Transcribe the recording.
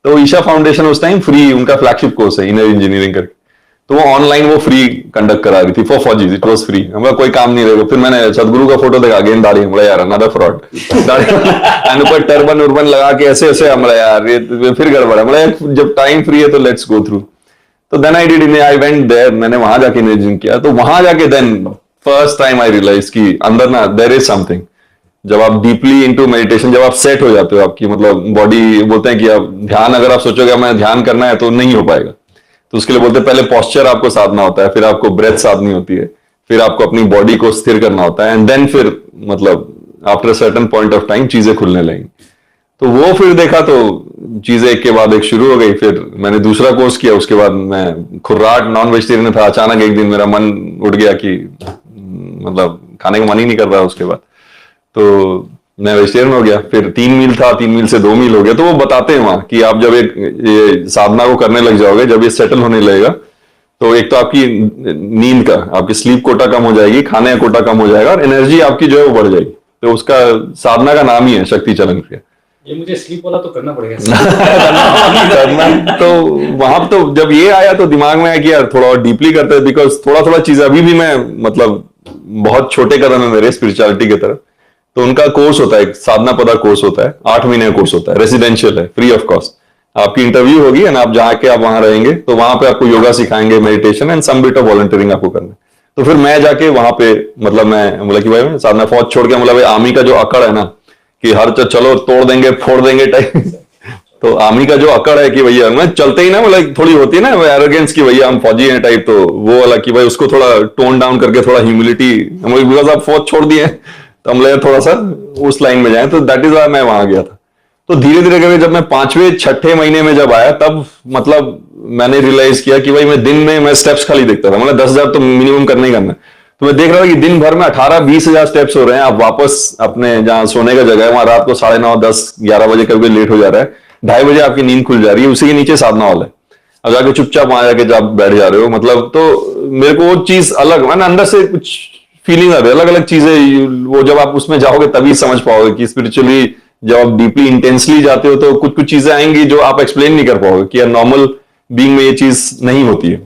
तो ईशा फाउंडेशन उस time free, उनका फ्लैगशिप कोर्स है इनर इंजीनियरिंग करके, तो वो ऑनलाइन वो फ्री कंडक्ट करा रही थी फॉर फौजीज, इट वाज फ्री। हमारा कोई काम नहीं रहेगा। फिर मैंने सदगुरु का फोटो देखा, अगेन दाढ़ी, बोला यार अनदर फ्रॉड, दाढ़ी एंड ऊपर टर्बन उर्बन लगा के ऐसे ऐसे, हमारा यार ये फिर गड़बड़ है, बोला जब टाइम फ्री है तो लेट्स गो थ्रू। तो then I did, I went there, मैंने वहां जाके इंजीनियरिंग किया। तो वहां जाके then first time I realize कि अंदर ना देयर इज समथिंग। जब आप डीपली इनटू मेडिटेशन, जब आप सेट हो जाते हो, आपकी मतलब बॉडी, बोलते हैं कि आप ध्यान, अगर आप सोचोगे हमें ध्यान करना है तो नहीं हो पाएगा। तो उसके लिए बोलते हैं पहले पॉस्चर आपको साधना होता है, फिर आपको ब्रेथ साधनी होती है, फिर आपको अपनी बॉडी को स्थिर करना होता है, एंड देन फिर मतलब after certain point of time चीजें खुलने लगेंगी। तो वो फिर देखा तो चीजें एक के बाद एक शुरू हो गई। फिर मैंने दूसरा कोर्स किया, उसके बाद मैं खुर्राट नॉन वेजिटेरियन था। अचानक एक दिन मेरा मन उठ गया कि मतलब खाने का मन ही नहीं कर रहा। उसके बाद तो मैं वेजिटेरियन हो गया। फिर 3 मील था, 3 मील से 2 मील हो गया। तो वो बताते हैं वहां कि आप जब एक ये साधना को करने लग जाओगे, जब ये सेटल होने लगेगा, तो एक तो आपकी नींद का, आपकी स्लीप कोटा कम हो जाएगी, खाने का कोटा कम हो जाएगा, और एनर्जी आपकी जो है वो बढ़ जाएगी। तो उसका साधना का नाम ही है शक्ति चरण क्रिया। ये मुझे स्लीप वाला तो करना पड़ेगा। करना तो वहां तो जब ये आया तो दिमाग में आया कि यार थोड़ा और डीपली करते हैं, बिकॉज थोड़ा थोड़ा चीज अभी भी मैं मतलब बहुत छोटे कदम है मेरे स्पिरिचुअलिटी की तरफ। तो उनका कोर्स होता है, साधना पदा कोर्स होता है, 8 महीने का कोर्स होता है, रेसिडेंशियल है, फ्री ऑफ कॉस्ट। आपकी इंटरव्यू होगी एंड आप जाके आप वहां रहेंगे, तो वहां पे आपको योगा सिखाएंगे, meditation and some bit of volunteering आपको करना है। तो फिर मैं जाके वहां पे मतलब मैं बोला कि भाई मैं साधना फौज छोड़ के, मतलब आर्मी का जो अकड़ है ना कि हर चलो तोड़ देंगे फोड़ देंगे टाइप तो आर्मी का जो अकड़ है कि भैया मैं चलते ही ना, मतलब थोड़ी होती है ना एरोगेंस की भैया हम फौजी हैं टाइप, तो वो वाला कि भाई उसको थोड़ा टोन डाउन करके थोड़ा ह्यूमिलिटी, बिकॉज आप फौज छोड़ दिए तो हम लगे थोड़ा सा उस लाइन में जाए। तो दैट इज वाई मैं वहां गया था। तो धीरे धीरे करके जब मैं 5वें 6ठे महीने में जब आया, तब मतलब मैंने रियलाइज किया कि भाई मैं दिन में मैं स्टेप्स खाली देखता था, मतलब 10,000 तो मिनिमम करना ही करना है। तो मैं देख रहा था कि दिन भर में 18-20 हजार स्टेप्स हो रहे हैं। आप वापस अपने जहां सोने का जगह है वहां रात को 9:30 10 11 बजे कभी लेट हो जा रहा है, 2:30 बजे आपकी नींद खुल जा रही है, उसी के नीचे साधना हॉल है। अब जाके चुपचाप वहां जाके जब बैठ जा रहे हो, मतलब तो मेरे को वो चीज अलग, मैंने अंदर से कुछ फीलिंग आ रही है, अलग अलग चीजें। वो जब आप उसमें जाओगे तभी समझ पाओगे कि स्पिरिचुअली जब आप डीपली इंटेंसली जाते हो तो कुछ कुछ चीजें आएंगी जो आप एक्सप्लेन नहीं कर पाओगे कि नॉर्मल बीइंग में ये चीज नहीं होती है।